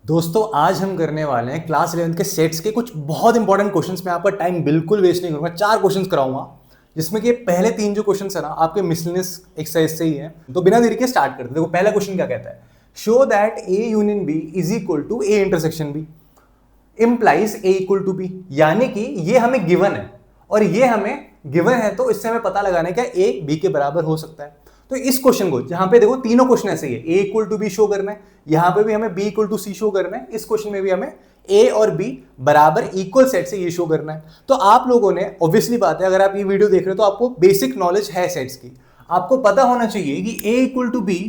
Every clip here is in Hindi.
दोस्तों आज हम करने वाले हैं क्लास 11 के सेट्स के कुछ बहुत इंपॉर्टेंट क्वेश्चंस। में आपका टाइम बिल्कुल वेस्ट नहीं करूंगा। 4 क्वेश्चंस कराऊंगा जिसमें कि पहले 3 जो क्वेश्चंस है ना आपके मिसलेनियस एक्सरसाइज से ही है। तो बिना देरी के स्टार्ट करते हैं। देखो पहला क्वेश्चन क्या कहता है, show that A union B is equal to A intersection B implies A equal to B. यानी कि ये हमें गिवन है और ये हमें गिवन है, तो इससे हमें पता लगाना है क्या ए बी के बराबर हो सकता है। तो इस क्वेश्चन को जहां पे देखो तीनों क्वेश्चन ऐसे ही है, A equal to B show करना है, यहां पे भी हमें B equal to C show करना है, इस क्वेश्चन में भी हमें ए और बी बराबर इक्वल सेट से ये शो करना है। तो आप लोगों ने ऑब्वियसली बात है, अगर आप ये वीडियो देख रहे हो तो आपको बेसिक नॉलेज है सेट्स की। आपको पता होना चाहिए कि ए इक्वल टू बी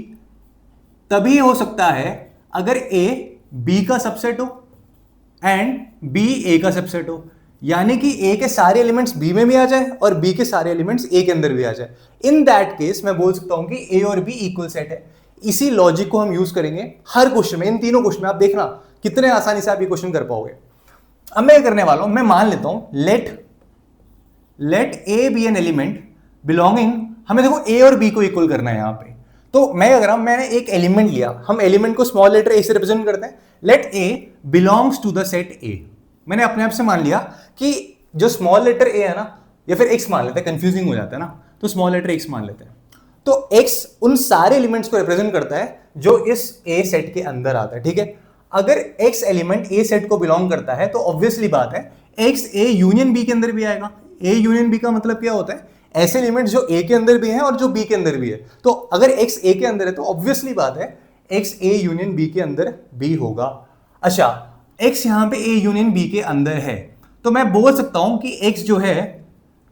तभी हो सकता है अगर ए बी का सबसेट हो एंड बी ए का सबसेट हो। यानी कि ए के सारे एलिमेंट्स बी में भी आ जाए और बी के सारे एलिमेंट्स ए के अंदर भी आ जाए। इन दैट केस मैं बोल सकता हूं कि ए और बी इक्वल सेट है। इसी लॉजिक को हम यूज करेंगे हर क्वेश्चन में, इन तीनों क्वेश्चन में। आप देखना कितने आसानी से आप ये क्वेश्चन कर पाओगे। अब मैं करने वाला हूं, मैं मान लेता हूं let A be an element belonging, हमें देखो ए और बी को इक्वल करना है यहां पे। तो मैं अगर मैंने एक एलिमेंट लिया, हम एलिमेंट को स्मॉल लेटर ए से रिप्रेजेंट करते हैं। Let A belongs to the set A. मैंने अपने आप से मान लिया कि जो स्मॉल लेटर ए है ना, या फिर एक्स मान लेते हैं, कंफ्यूजिंग हो जाता है ना, तो स्मॉल लेटर एक्स मान लेते हैं। तो एक्स उन सारे एलिमेंट्स को रिप्रेजेंट करता है जो इस ए सेट के अंदर आता है। ठीक है, अगर एक्स एलिमेंट ए सेट को बिलोंग करता है तो ऑब्वियसली बात है एक्स ए यूनियन बी के अंदर भी आएगा। ए यूनियन बी का मतलब क्या होता है, ऐसे एलिमेंट्स जो ए के अंदर भी हैं और जो बी के अंदर भी है। तो अगर एक्स ए के अंदर है तो ऑब्वियसली बात है एक्स ए यूनियन बी के अंदर भी होगा। अच्छा, एक्स यहां पे ए यूनियन बी के अंदर है तो मैं बोल सकता हूं कि एक्स जो है,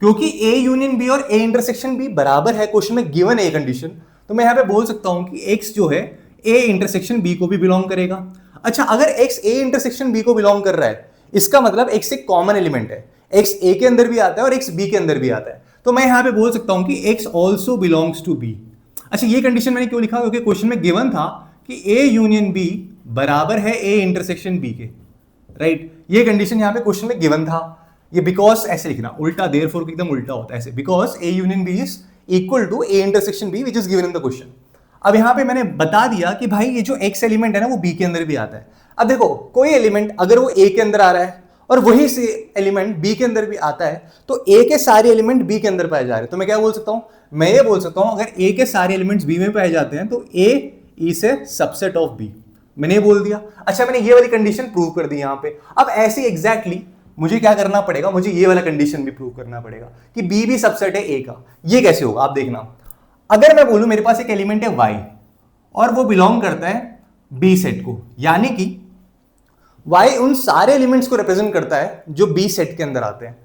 क्योंकि ए यूनियन बी और ए इंटरसेक्शन बी बराबर है, क्वेश्चन में गिवन ए कंडीशन, तो मैं यहां पे बोल सकता हूं कि एक्स जो है ए इंटरसेक्शन बी को भी बिलोंग करेगा। अच्छा, अगर एक्स ए इंटरसेक्शन बी को बिलोंग कर रहा है, इसका मतलब एक्स एक कॉमन एलिमेंट है। एक्स ए के अंदर भी आता है और एक्स बी के अंदर भी आता है, तो मैं यहां पे बोल सकता हूं कि X also belongs to B. अच्छा, ये कंडीशन मैंने क्यों लिखा, क्योंकि क्वेश्चन में गिवन था कि ए यूनियन बी बराबर है ए इंटरसेक्शन बी के, राइट। ये कंडीशन यहां पे क्वेश्चन में गिवन था। ये बिकॉज ऐसे लिखना, उल्टा देयरफॉर एकदम उल्टा होता है ऐसे, because A union B is equal to A intersection B which is given in the question. अब यहां पे मैंने बता दिया कि भाई ये जो एक्स एलिमेंट है ना वो बी के अंदर भी आता है। अब देखो कोई एलिमेंट अगर वो ए के अंदर आ रहा है और वही से एलिमेंट बी के अंदर भी आता है, तो ए के सारे एलिमेंट बी के अंदर पाए जा रहे हैं। तो मैं क्या बोल सकता हूं, मैं ये बोल सकता हूं अगर ए के सारे एलिमेंट्स बी में पाए जाते हैं तो a is a subset of b. मैंने ये बोल दिया। अच्छा, मैंने ये वाली कंडीशन प्रूव कर दी यहां पे। अब ऐसे एग्जैक्टली मुझे क्या करना पड़ेगा, मुझे ये वाला कंडीशन भी प्रूव करना पड़ेगा कि बी भी सबसेट है ए का। ये कैसे होगा आप देखना। अगर मैं बोलूं मेरे पास एक एलिमेंट है वाई और वो बिलोंग करता है बी सेट को, यानी कि वाई उन सारे एलिमेंट्स को रिप्रेजेंट करता है जो बी सेट के अंदर आते हैं।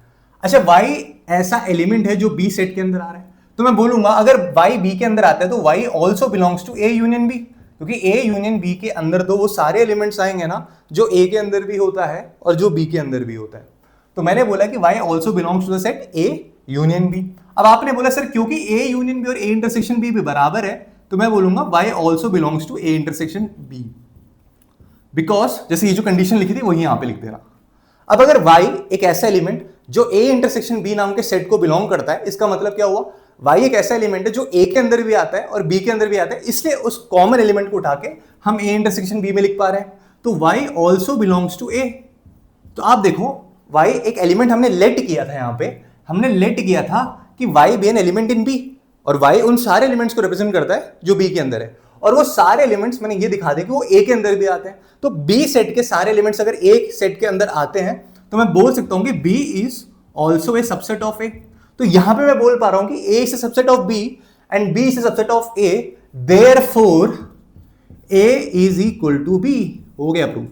अच्छा, वाई ऐसा एलिमेंट है जो बी सेट के अंदर आ रहा है, तो मैं बोलूंगा अगर वाई बी के अंदर आता है तो Y also belongs to A union B, क्योंकि ए यूनियन बी के अंदर तो वो सारे एलिमेंट्स आएंगे ना जो ए के अंदर भी होता है और जो बी के अंदर भी होता है। तो मैंने बोला कि Y also belongs to the set A union B. अब आपने बोला सर क्योंकि ए यूनियन बी और ए इंटरसेक्शन बी भी बराबर है, तो मैं बोलूंगा Y also belongs to A intersection B, because जैसे ये जो कंडीशन लिखी थी वही यहां पे लिख देना। अब अगर वाई एक ऐसा एलिमेंट जो ए इंटरसेक्शन बी नाम के सेट को बिलोंग करता है, इसका मतलब क्या हुआ, वाई एक ऐसा एलिमेंट है जो ए के अंदर भी आता है और बी के अंदर भी आता है, इसलिए उस कॉमन एलिमेंट को उठा के हम ए इंटरसेक्शन बी में लिख पा रहे हैं। तो वाई ऑल्सो बिलोंग्स टू ए। तो आप देखो वाई एक एलिमेंट हमने लेट किया था, यहां पे हमने लेट किया था कि Y be an element in B, और वाई उन सारे एलिमेंट्स को रिप्रेजेंट करता है जो बी के अंदर है, और वो सारे एलिमेंट्स मैंने ये दिखा दिया कि वो ए के अंदर भी आते हैं। तो बी सेट के सारे एलिमेंट्स अगर एक सेट के अंदर आते हैं तो मैं बोल सकता हूं कि b is also a subset of a. तो यहां पे मैं बोल पा रहा हूं कि a is a subset of b and b is a subset of a, therefore a is equal to b. हो गया प्रूफ।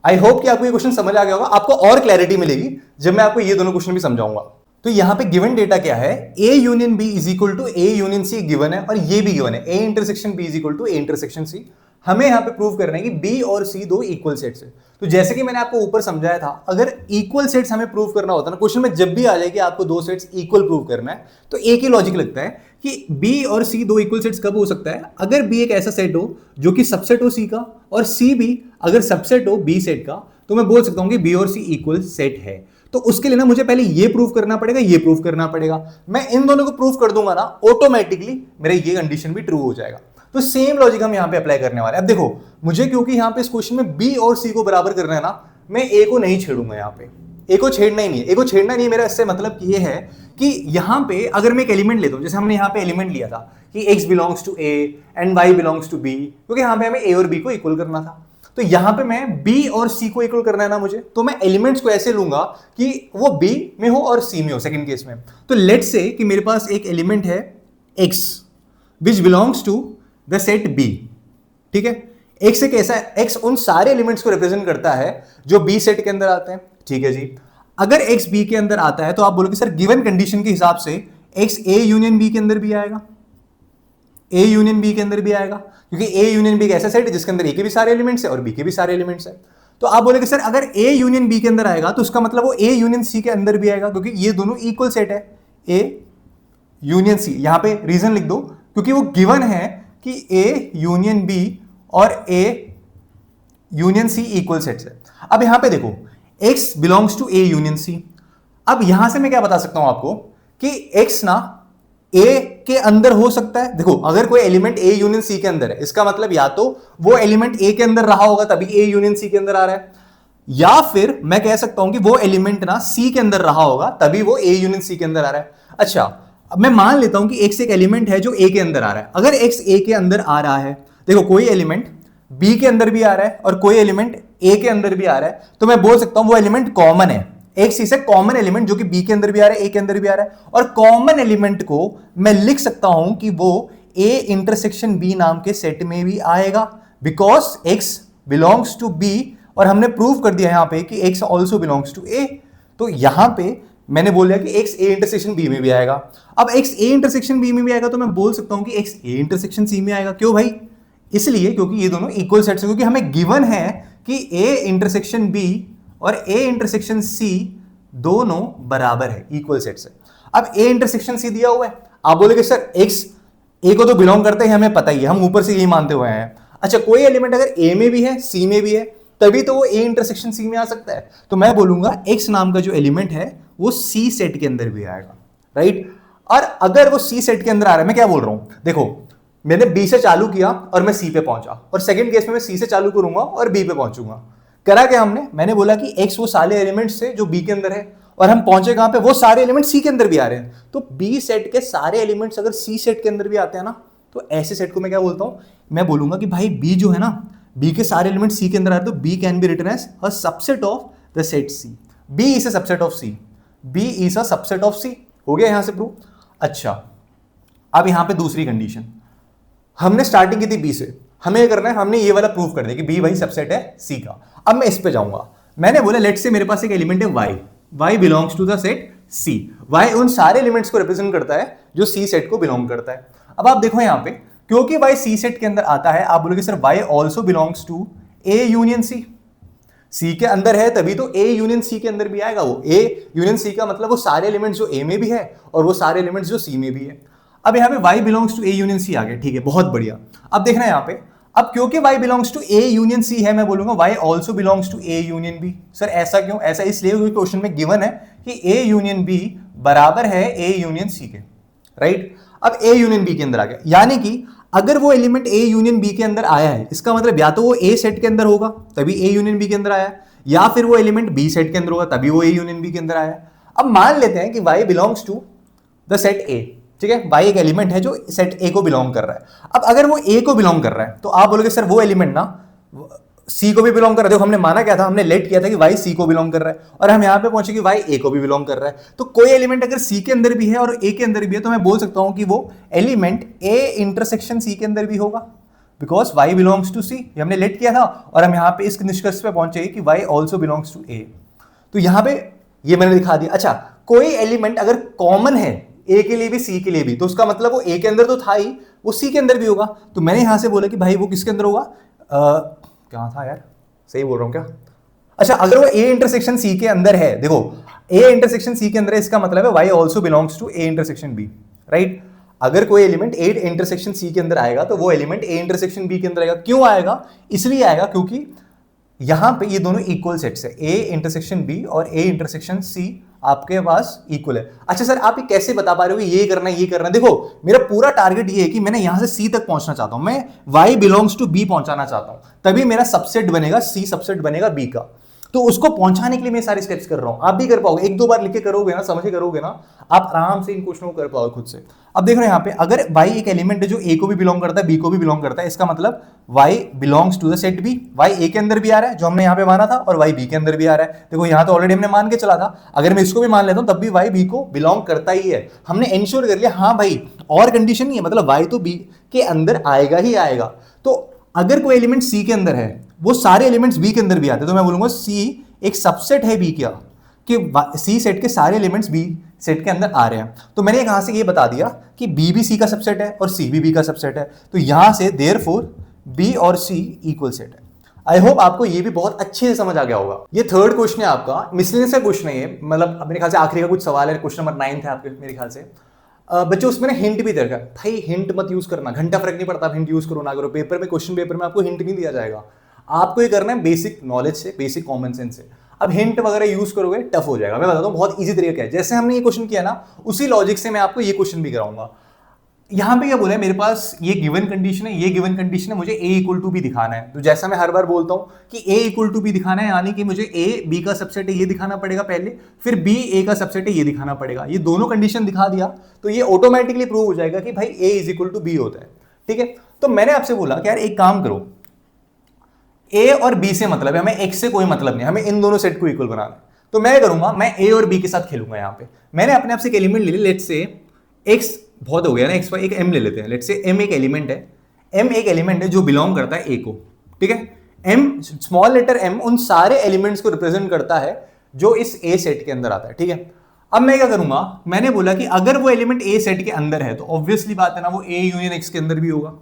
आई होप कि आपको ये क्वेश्चन समझ आ गया होगा। आपको और क्लैरिटी मिलेगी जब मैं आपको ये दोनों क्वेश्चन भी समझाऊंगा। तो यहां पे गिवन डेटा क्या है, A union B is equal to A union C given है, और ये भी गिवन है A intersection B is equal to A intersection C. हमें यहां पे प्रूव करना है कि बी और सी दो इक्वल सेट्स है। तो जैसे कि मैंने आपको ऊपर समझाया था, अगर इक्वल सेट्स हमें प्रूव करना होता है ना, क्वेश्चन में जब भी आ जाए कि आपको दो सेट्स इक्वल प्रूव करना है, तो एक ही लॉजिक लगता है कि बी और सी दो इक्वल सेट्स कब हो सकता है, अगर बी एक ऐसा सेट हो जो कि सबसेट हो सी का, और सी भी अगर सबसेट हो बी सेट का, तो मैं बोल सकता हूं कि बी और सी इक्वल सेट है। तो उसके लिए ना मुझे पहले ये प्रूव करना पड़ेगा, ये प्रूव करना पड़ेगा। मैं इन दोनों को प्रूव कर दूंगा ना, ऑटोमेटिकली मेरे ये कंडीशन भी ट्रू हो जाएगा। तो सेम लॉजिक हम यहाँ पे अप्लाई करने वाले हैं। अब देखो मुझे क्योंकि यहाँ पे इस क्वेश्चन में बी और सी को बराबर करना है ना, मैं ए को नहीं छेड़ूंगा, यहाँ पे ए को छेड़ना ही नहीं है। ए को छेड़ना नहीं है मेरा इससे मतलब ये है कि यहाँ पे अगर मैं एक एलिमेंट लेता हूँ, जैसे हमने यहाँ पे एलिमेंट लिया था कि x belongs to a and y belongs to b, क्योंकि यहाँ पे हमें a और b को इक्वल करना था। तो यहाँ पे मैं b और c को इक्वल करना है ना मुझे, तो मैं एलिमेंट्स को ऐसे लूंगा कि वो b में हो और c में हो सेकंड केस में। तो लेट्स से कि मेरे पास एक एलिमेंट है x which belongs to the set b, ठीक है। x एक ऐसा है, x उन सारे एलिमेंट्स को रिप्रेजेंट करता है जो b सेट के अंदर आते हैं, ठीक है जी। अगर x b के अंदर आता है तो आप बोलोगे सर गिवन कंडीशन के हिसाब से x a यूनियन b के अंदर भी आएगा, a यूनियन b के अंदर भी आएगा, क्योंकि a यूनियन b एक ऐसा सेट है जिसके अंदर a के भी सारे एलिमेंट्स है और b के भी सारे एलिमेंट्स है। तो आप बोलोगे सर अगर a यूनियन b के अंदर आएगा तो उसका मतलब वो a यूनियन c के अंदर भी आएगा, क्योंकि ये दोनों इक्वल सेट है a यूनियन c। यहां पे रीजन लिख दो क्योंकि वो गिवन है कि a यूनियन b और a union c equal sets है। अब यहां पे देखो x belongs to a union c। अब यहां से मैं क्या बता सकता हूं आपको कि x ना a के अंदर हो सकता है। देखो अगर कोई एलिमेंट a यूनियन c के अंदर है, इसका मतलब या तो वो एलिमेंट a के अंदर रहा होगा तभी a यूनियन c के अंदर आ रहा है, या फिर मैं कह सकता हूं कि वो एलिमेंट ना c के अंदर रहा होगा तभी वो a यूनियन c के अंदर आ रहा है। अच्छा अब मैं मान लेता हूं कि x एक एलिमेंट है जो a के अंदर आ रहा है। अगर x a के अंदर आ रहा है, देखो कोई एलिमेंट b के अंदर भी आ रहा है और कोई एलिमेंट a के अंदर भी आ रहा है, तो मैं बोल सकता हूं वो एलिमेंट कॉमन है। एक चीज है कॉमन एलिमेंट जो कि b के अंदर भी आ रहा है, a के अंदर भी आ रहा है, और कॉमन एलिमेंट को मैं लिख सकता हूं कि वो a इंटरसेक्शन b नाम के सेट में भी आएगा, because x belongs to b, और हमने प्रूव कर दिया यहां पे कि x also belongs to a। तो यहां पे मैंने बोल दिया कि x a इंटरसेक्शन b में भी आएगा। अब x a इंटरसेक्शन b में भी आएगा तो मैं बोल सकता हूं कि x a इंटरसेक्शन c में आएगा। क्यों भाई? इसलिए क्योंकि ये दोनों इक्वल सेट्स हैं, क्योंकि हमें गिवन है कि a इंटरसेक्शन b और a इंटरसेक्शन c दोनों बराबर है, इक्वल सेट्स है। अब a इंटरसेक्शन c दिया हुआ है, आप बोलेगे सर x a को तो बिलोंग करते हैं, हमें पता ही है, हम ऊपर से यही मानते हुए हैं। अच्छा कोई एलिमेंट अगर a में भी है c में भी है तभी तो वो a इंटरसेक्शन c में आ सकता है। तो मैं बोलूंगा x नाम का जो एलिमेंट है वो c सेट के अंदर भी आएगा, राइट। और अगर वो c सेट के अंदर आ रहा है, मैं क्या बोल रहा हूं, देखो मैंने b से चालू किया और मैं c पे पहुंचा, और सेकंड केस में मैं c से चालू करूंगा और b पे पहुंचूंगा। करा क्या हमने, मैंने बोला कि x वो सारे एलिमेंट्स थे जो b के अंदर है, और हम पहुंचे कहां पे, वो सारे एलिमेंट c के अंदर भी आ रहे हैं। तो b सेट के सारे एलिमेंट्स अगर c सेट के अंदर भी आते हैं ना, तो ऐसे सेट को मैं क्या बोलता हूं, मैं बोलूंगा कि भाई b जो है ना, b के सारे एलिमेंट c के अंदर आ रहे हैं, तो b can be written as a subset of the set c। b is a subset of c, b is a subset of c। हो गया यहां से प्रूव। अच्छा अब यहां पे दूसरी कंडीशन, हमने स्टार्टिंग की थी b से, हमें ये करना है, हमने ये वाला प्रूव कर दिया कि b भाई सबसेट है c का। अब मैं इस पे जाऊंगा, मैंने बोला लेट से मेरे पास एक एलिमेंट है y belongs to the set c। y उन सारे एलिमेंट्स को रिप्रेजेंट करता है जो c सेट को बिलोंग करता है। अब आप देखो यहां पे, क्योंकि y c सेट के अंदर आता है, आप बोलोगे sir y also belongs to a union c। c के अंदर है तभी तो a यूनियन c के अंदर भी आएगा। वो a यूनियन c का मतलब वो सारे एलिमेंट्स जो a में भी है और वो सारे एलिमेंट्स जो c में भी है। अब यहाँ पे y belongs to a union c आ गया, ठीक है, बहुत बढ़िया। अब देखना यहाँ पे, अब क्योंकि y belongs to a union c है, मैं बोलूंगा y also belongs to a union b। Sir ऐसा क्यों? ऐसा इसलिए क्योंकि क्वेश्चन में गिवन है कि a यूनियन b बराबर है a यूनियन c के, राइट। अब a यूनियन b के अंदर आ गया, यानी कि अगर वो एलिमेंट a यूनियन b के अंदर आया है, इसका मतलब या तो वो a सेट के अंदर होगा तभी a यूनियन b के अंदर आया, या फिर वो एलिमेंट b सेट के अंदर होगा तभी वो a यूनियन b के अंदर आया। अब मान लेते हैं कि y belongs to the set a, ठीक है, y एक एलिमेंट है जो सेट a को बिलोंग कर रहा है। अब अगर वो a को बिलोंग कर रहा है तो आप बोलोगे सर वो एलिमेंट ना c को भी बिलोंग कर रहा है। देखो हमने माना क्या था, हमने लेट किया था कि y c को बिलोंग कर रहा है, और हम यहां पे पहुंचे कि y a को भी बिलोंग कर रहा है। तो कोई एलिमेंट अगर c के अंदर भी है और a के अंदर भी है, तो मैं बोल सकता हूं कि वो एलिमेंट a इंटरसेक्शन c के अंदर भी होगा, because y belongs to c। ये हमने लेट किया था और हम यहां पे इस निष्कर्ष पे पहुंचे कि y also belongs to a। तो यहां पे ये मैंने दिखा दिया। अच्छा कोई एलिमेंट अगर कॉमन है a के लिए भी c के लिए भी, तो उसका मतलब वो a के अंदर तो था ही, वो c के अंदर भी होगा। तो मैंने यहां से बोला कि भाई वो किसके अंदर होगा, क्या था यार, सही बोल रहा हूं क्या? अच्छा अगर वो a इंटरसेक्शन c के अंदर है, देखो a इंटरसेक्शन c के अंदर है, इसका मतलब है y also belongs to a intersection b, right. अगर कोई एलिमेंट a इंटरसेक्शन c के अंदर आएगा तो वो एलिमेंट a इंटरसेक्शन b के अंदर आएगा। क्यों आएगा? इसलिए आएगा क्योंकि यहां पे ये दोनों इक्वल सेट्स है, a इंटरसेक्शन b और a इंटरसेक्शन c आपके पास इक्वल है। अच्छा सर आप ये कैसे बता पा रहे हो कि ये करना है ये करना है? देखो मेरा पूरा टारगेट ये है कि मैंने यहां से सी तक पहुंचना चाहता हूं, मैं y बिलोंग्स टू b पहुंचाना चाहता हूं, तभी मेरा सबसेट बनेगा c, सबसेट बनेगा b का। तो उसको पहुंचाने के लिए मैं सारे स्टेप्स कर रहा हूं, आप भी कर पाओगे, एक दो बार लिख के करोगे ना, समझ के करोगे ना, आप आराम से इन क्वेश्चनों को कर पाओगे खुद से। अब देख रहे हो यहाँ पे अगर y एक एलिमेंट है जो a को भी बिलोंग करता है b को भी बिलोंग करता है, इसका मतलब y belongs to the set b, y a के अंदर भी आ रहा है जो हमने यहाँ पे माना था, और y b के अंदर भी आ रहा है। देखो यहाँ तो ऑलरेडी हमने मान के चला था, अगर मैं इसको भी मान लेता हूँ तब भी y b को बिलोंग करता ही है। हमने इंश्योर कर लिया, हाँ भाई और कंडीशन नहीं है, मतलब y तो b के अंदर आएगा ही आएगा। तो अगर कोई एलिमेंट c के अंदर है वो सारे एलिमेंट्स b के अंदर भी आते हैं, तो मैं बोलूंगा c एक सबसेट है b का, कि c सेट के सारे एलिमेंट्स b सेट के अंदर आ रहे हैं। तो मैंने कहां से ये बता दिया कि b भी c का सबसेट है और c भी b का सबसेट है, तो यहां से देयरफॉर b और c इक्वल सेट है। आई होप आपको ये भी बहुत अच्छे से समझ आ गया होगा। ये थर्ड क्वेश्चन है आपका, मिसलेनियस का क्वेश्चन है ये, मतलब मेरे ख्याल से आखिरी का कुछ सवाल है, क्वेश्चन नंबर 9 है आपके मेरे ख्याल से। बच्चों उसमें ना हिंट भी दे रखा है, भाई हिंट मत यूज करना, घंटा फर्क नहीं पड़ता, आप हिंट यूज करो ना करो, पेपर में क्वेश्चन पेपर में आपको हिंट नहीं दिया जाएगा, आपको ये करना है बेसिक नॉलेज से, बेसिक कॉमन सेंस से। अब हिंट वगैरह यूज करोगे टफ हो जाएगा। मैं बताता हूँ बहुत इजी तरीका है, जैसे हमने ये क्वेश्चन किया ना उसी लॉजिक से मैं आपको ये क्वेश्चन भी कराऊंगा। यहां पे क्या बोला है, मेरे पास ये गिवन कंडीशन है, ये गिवन कंडीशन है, मुझे a इक्वल टू बी दिखाना है। तो जैसा मैं हर बार बोलता हूं कि a इक्वल टू बी दिखाना है, यानी कि मुझे a b का सबसेट है ये दिखाना पड़ेगा पहले, फिर b a का सबसेट है ये दिखाना पड़ेगा। ये दोनों कंडीशन दिखा दिया तो ये ऑटोमेटिकली प्रूव हो जाएगा कि भाई a is equal to b होता है। ठीक है, तो मैंने आपसे बोला कि यार एक काम करो, a और b से मतलब है, हमें x से कोई मतलब नहीं, हमें इन दोनों सेट को इक्वल बनाना है। तो मैं करूंगा, मैं a और b के साथ खेलूंगा। यहाँ पे मैंने अपने आप से एक एलिमेंट ले लिया, लेट्स से x बहुत हो गया ना, x एक m ले लेते हैं, लेट्स से m एक एलिमेंट है, m एक एलिमेंट है जो बिलोंग करता है a को। ठीक है, m स्मॉल लेटर m उन सारे एलिमेंट्स को रिप्रेजेंट करता है जो इस a सेट के अंदर आता है। ठीक है, अब मैं क्या करूंगा, मैंने बोला कि अगर वो एलिमेंट a सेट के अंदर है तो ऑब्वियसली बात है ना वो a यूनियन x के अंदर भी होगा।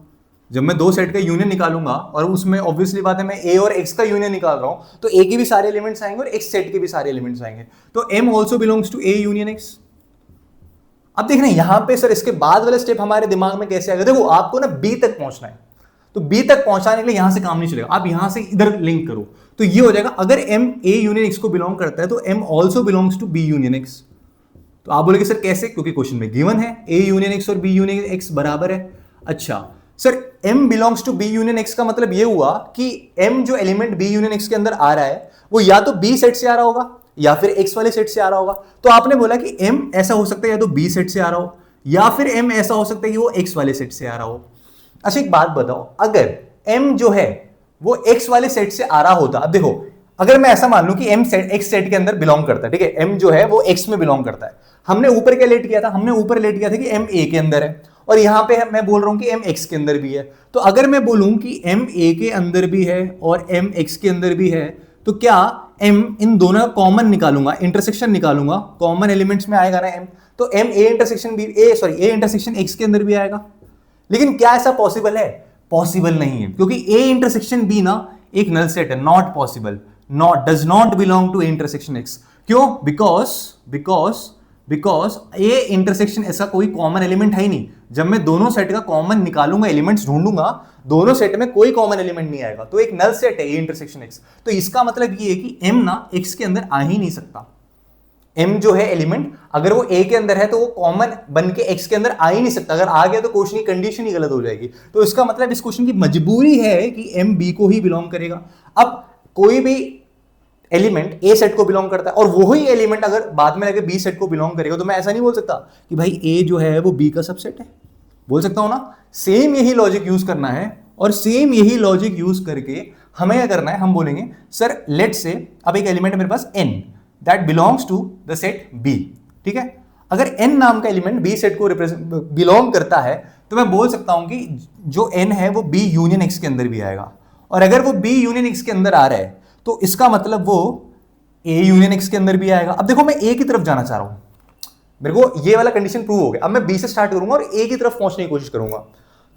जब मैं दो सेट का यूनियन निकालूंगा और उसमें ऑब्वियसली बात है मैं a और x का यूनियन निकाल रहा हूं, तो a के भी सारे एलिमेंट्स आएंगे और x सेट के भी सारे एलिमेंट्स आएंगे, तो m also belongs to a union x। अब देखना यहां पे सर इसके बाद वाला स्टेप हमारे दिमाग में कैसे आएगा, देखो आपको ना b तक पहुंचना है, तो b तक पहुंचाने के लिए यहां से काम नहीं चलेगा, आप यहां से इधर लिंक करो, तो ये हो जाएगा अगर m a यूनियन x को बिलोंग करता है तो m also belongs to b union x। तो आप बोलेगे सर कैसे, क्योंकि क्वेश्चन में गिवन है a यूनियन x और b यूनियन x बराबर है। अच्छा sir m belongs to b union x का मतलब ये हुआ कि m जो एलिमेंट b यूनियन x के अंदर आ रहा है वो या तो b सेट से आ रहा होगा या फिर x वाले सेट से आ रहा होगा। तो आपने बोला कि m ऐसा हो सकता है या तो b सेट से आ रहा हो या फिर m ऐसा हो सकता है कि वो x वाले सेट से आ रहा हो। अच्छा एक बात बताओ, अगर m जो है वो x वाले सेट से आ रहा होता, अब देखो अगर मैं ऐसा मान लूं कि m सेट x सेट के अंदर बिलोंग करता है, ठीक है, m जो है वो x में बिलोंग करता है, हमने ऊपर क्या लेट किया था, हमने ऊपर लेट किया था कि m a के अंदर है, और यहां पे मैं बोल रहा हूं कि m x के अंदर भी है। तो अगर मैं बोलूं कि m a के अंदर भी है और m x के अंदर भी है, तो क्या m इन दोनों का कॉमन निकालूंगा, इंटरसेक्शन निकालूंगा, कॉमन एलिमेंट्स में आएगा ना m, तो m a intersection b a intersection x के अंदर भी आएगा। लेकिन क्या ऐसा पॉसिबल है? पॉसिबल नहीं है, क्योंकि a इंटरसेक्शन b ना एक नल सेट है, not possible, not does not belong to a intersection x। क्यों? बिकॉज a इंटरसेक्शन ऐसा कोई कॉमन एलिमेंट है ही नहीं। जब मैं दोनों सेट का कॉमन निकालूंगा, एलिमेंट्स ढूंढूंगा, दोनों सेट में कोई कॉमन एलिमेंट नहीं आएगा, तो एक नल सेट है a इंटरसेक्शन x। तो इसका मतलब ये है कि m ना x के अंदर आ ही नहीं सकता। m जो है एलिमेंट अगर वो a के अंदर है तो वो कॉमन बन के x के अंदर आ ही नहीं सकता, अगर आ गया तो क्वेश्चन की कंडीशन ही गलत हो जाएगी। तो इसका मतलब इस क्वेश्चन की मजबूरी है कि m b को ही बिलोंग करेगा। अब कोई भी एलिमेंट a सेट को बिलोंग करता है और वही एलिमेंट अगर बाद में लगे b सेट को बिलोंग करेगा, तो मैं ऐसा नहीं बोल सकता कि भाई a जो है वो b का सबसेट है, बोल सकता हूं ना? सेम यही लॉजिक यूज करना है, और सेम यही लॉजिक यूज करके हमें क्या करना है, हम बोलेंगे सर लेट से अब एक एलिमेंट है मेरे पास n that belongs to the set b। ठीक है, अगर n नाम का एलिमेंट b सेट को बिलोंग करता है तो मैं बोल सकता हूं कि जो n है वो b यूनियन x के अंदर भी आएगा, और अगर वो b यूनियन x के अंदर आ रहा है तो इसका मतलब वो a यूनियन x के अंदर भी आएगा। अब देखो मैं a की तरफ जाना चाह रहा हूं, मेरे को ये वाला कंडीशन प्रूव हो गया, अब मैं b से स्टार्ट करूंगा और a की तरफ पहुंचने की कोशिश करूंगा।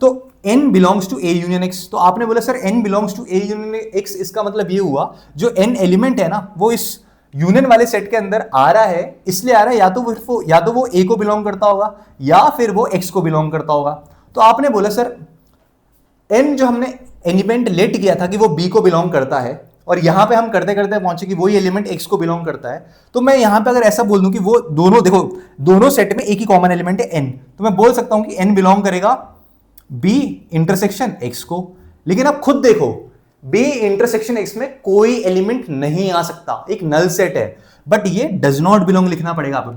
तो n belongs to a union x, तो आपने बोला sir n belongs to a union x, इसका मतलब ये हुआ जो n एलिमेंट है ना वो इस यूनियन वाले सेट के अंदर आ रहा है, इसलिए आ रहा है या तो वो a को बिलोंग करता होगा या फिर वो x को बिलोंग करता होगा। तो आपने बोला सर n जो हमने एलिमेंट लेट किया था कि वो b को बिलोंग करता है, और यहां पे हम करते करते पहुंचे कि वही एलिमेंट x को बिलोंग करता है, तो मैं यहां पे अगर ऐसा बोल दूं कि वो दोनों, देखो दोनों सेट में एक ही कॉमन एलिमेंट है n, तो मैं बोल सकता हूं कि n बिलोंग करेगा b इंटरसेक्शन x को। लेकिन अब खुद देखो b इंटरसेक्शन x में कोई एलिमेंट नहीं आ सकता, एक नल सेट है, बट ये डज नॉट बिलोंग लिखना पड़ेगा आपको,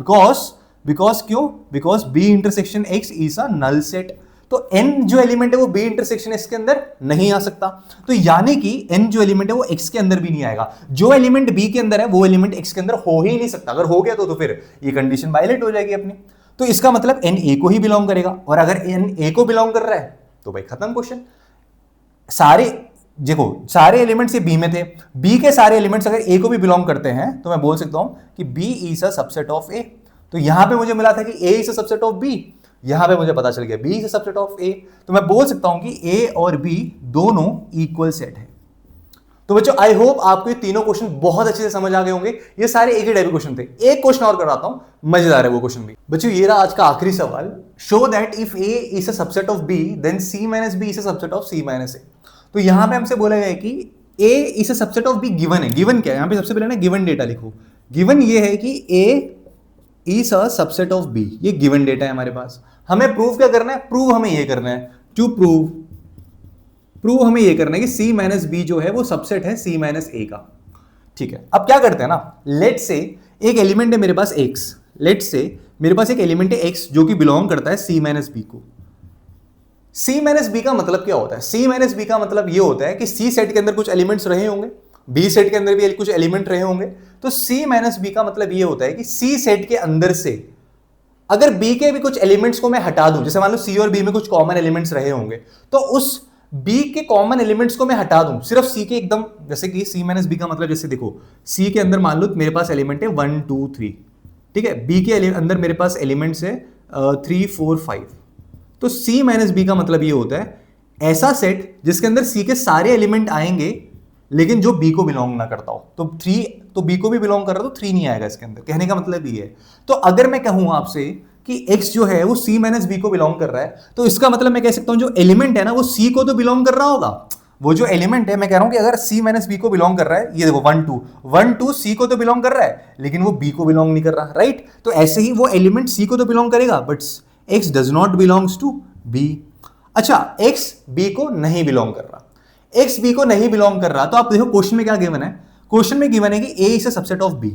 बिकॉज क्यों, बिकॉज b इंटरसेक्शन x is a null set. तो n जो एलिमेंट है वो b इंटरसेक्शन x के अंदर नहीं आ सकता, तो यानी कि n जो एलिमेंट है वो x के अंदर भी नहीं आएगा। जो एलिमेंट b के अंदर है वो एलिमेंट x के अंदर हो ही नहीं सकता, अगर हो गया तो फिर ये कंडीशन वायलेट हो जाएगी अपनी। तो इसका मतलब n a को ही बिलोंग करेगा, और अगर n a को बिलोंग कर रहा है तो भाई खत्म क्वेश्चन। सारे देखो सारे एलिमेंट्स ये b में थे, b के सारे एलिमेंट्स अगर a को भी बिलोंग करते हैं तो मैं बोल सकता हूं कि b is a subset of a। तो यहां पे मुझे मिला था कि a is a subset of b, यहां पे मुझे पता चल गया b is a subset of a, तो मैं बोल सकता हूं कि a और b दोनों इक्वल सेट है। तो बच्चों आई होप आपको ये तीनों क्वेश्चन बहुत अच्छे से समझ आ गए होंगे, ये सारे एक ही टाइप के क्वेश्चन थे। एक क्वेश्चन और कराता हूं, मजेदार है वो क्वेश्चन भी। बच्चों ये रहा आज का आखिरी सवाल, show that if a is a subset of b then c minus b is a subset of c minus a। तो यहां पे हमसे बोला गया है कि a is a subset of b given है। गिवन क्या है, यहां पे सबसे पहले ना गिवन डेटा लिखो। गिवन ये है कि a is a subset of b, ये गिवन डेटा है हमारे पास। हमें प्रूव क्या करना है, प्रूव हमें ये करना है, टू प्रूव हमें ये करना है कि c माइनस बी जो है वो सबसेट है c माइनस a का। ठीक है, अब क्या करते हैं ना, लेट से एक एलिमेंट है मेरे पास x, लेट से मेरे पास एक एलिमेंट है x जो कि बिलोंग करता है c माइनस बी को। c माइनस बी का मतलब क्या होता है, c माइनस बी का मतलब ये होता है कि c सेट के अंदर कुछ एलिमेंट्स रहे होंगे, b सेट के अंदर भी कुछ एलिमेंट रहे होंगे, तो c माइनस बी का मतलब ये होता है कि c सेट के अंदर से अगर b के भी कुछ एलिमेंट्स को मैं हटा दूं, जैसे मान लो c और b में कुछ कॉमन एलिमेंट्स रहे होंगे, तो उस b के कॉमन एलिमेंट्स को मैं हटा दूं, सिर्फ c के एकदम, जैसे कि c माइनस बी का मतलब जैसे देखो c के अंदर मान लो मेरे पास एलिमेंट है 1 2 3, ठीक है, b के अंदर मेरे पास एलिमेंट्स है 3 4 5, तो c माइनस बी का मतलब ये होता है ऐसा सेट जिसके अंदर c के सारे एलिमेंट आएंगे लेकिन जो b को बिलोंग ना करता हो। तो 3 तो b को भी बिलोंग कर रहा है तो 3 नहीं आएगा इसके अंदर, कहने का मतलब ये है। तो अगर मैं कहूं आपसे कि x जो है वो c माइनस बी को बिलोंग कर रहा है, तो इसका मतलब मैं कह सकता हूं जो एलिमेंट है ना वो c को तो बिलोंग कर रहा होगा। वो जो एलिमेंट है मैं कह रहा हूं कि अगर c माइनस बी को बिलोंग कर रहा है, ये देखो 1 2 c को तो बिलोंग कर रहा है लेकिन वो b को बिलोंग नहीं कर रहा, राइट। तो ऐसे ही वो एलिमेंट c को तो बिलोंग करेगा but x does not belongs to b। अच्छा, x b को नहीं बिलोंग कर रहा, x b को नहीं बिलोंग कर रहा, तो आप देखो क्वेश्चन में क्या गिवन है, क्वेश्चन में गिवन है कि a is a subset of b।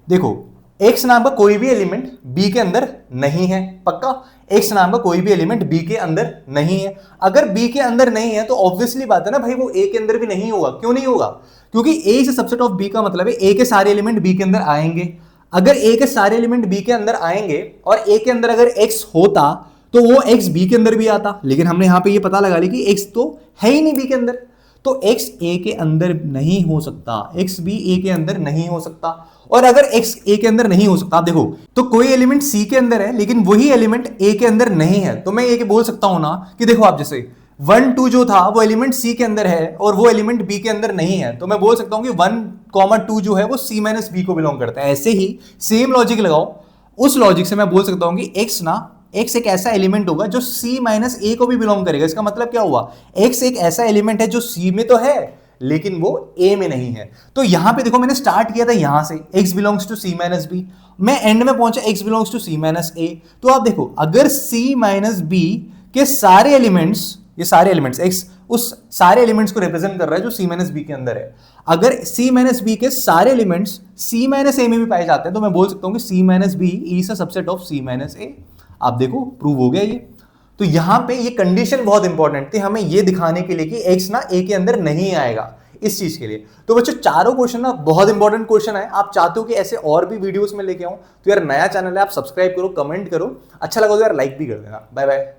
देखो x नाम का कोई भी एलिमेंट b के अंदर नहीं है, पक्का x नाम का कोई भी एलिमेंट b के अंदर नहीं है। अगर b के अंदर नहीं है तो ऑब्वियसली बात है ना भाई वो a के अंदर भी नहीं होगा। क्यों नहीं होगा, क्योंकि a is a subset of b का मतलब है a के सारे एलिमेंट b के अंदर आएंगे। अगर a के सारे एलिमेंट b के अंदर आएंगे और a के अंदर अगर x होता तो वो x b के अंदर भी आता, लेकिन हमने यहां पे ये पता लगा लिया कि x तो है ही नहीं b के अंदर, तो x a के अंदर नहीं हो सकता, x भी a के अंदर नहीं हो सकता। और अगर x a के अंदर नहीं हो सकता, आप देखो तो कोई एलिमेंट c के अंदर है लेकिन वही एलिमेंट a के अंदर नहीं है, तो मैं ये बोल सकता हूं ना कि देखो आप जैसे 1 2 जो था वो एलिमेंट c के अंदर है और वो एलिमेंट b के अंदर नहीं है, तो मैं बोल सकता हूं कि 1 2 जो है वो c माइनस बी को बिलोंग करता है। ऐसे ही सेम लॉजिक लगाओ, उस लॉजिक से मैं बोल सकता हूं कि x एक ऐसा एलिमेंट होगा जो c माइनस a को भी बिलोंग करेगा। इसका मतलब क्या हुआ, x एक ऐसा एलिमेंट है जो c में तो है लेकिन वो a में नहीं है। तो यहां पे देखो मैंने स्टार्ट किया था यहां से x belongs to c minus B, मैं एंड में पहुंचा x belongs to c minus a। तो आप देखो अगर c माइनस b के सारे एलिमेंट्स, ये सारे एलिमेंट्स x उस सारे एलिमेंट्स को रिप्रेजेंट कर रहा है जो c माइनस बी के अंदर है, अगर c माइनस बी के सारे एलिमेंट्स c माइनस a में भी पाए जाते हैं तो मैं बोल सकता हूं कि c minus B is a subset of c minus a। आप देखो प्रूव हो गया ये। तो यहां पे ये कंडीशन बहुत इंपॉर्टेंट थी हमें ये दिखाने के लिए कि x ना a के अंदर नहीं आएगा इस चीज के लिए। तो बच्चों चारों क्वेश्चन ना बहुत इंपॉर्टेंट क्वेश्चन है, आप चाहते हो कि ऐसे और भी वीडियोस में लेके आऊं तो यार नया चैनल है, आप सब्सक्राइब करो, कमेंट करो, अच्छा लगा तो यार लाइक भी कर देना। Bye bye.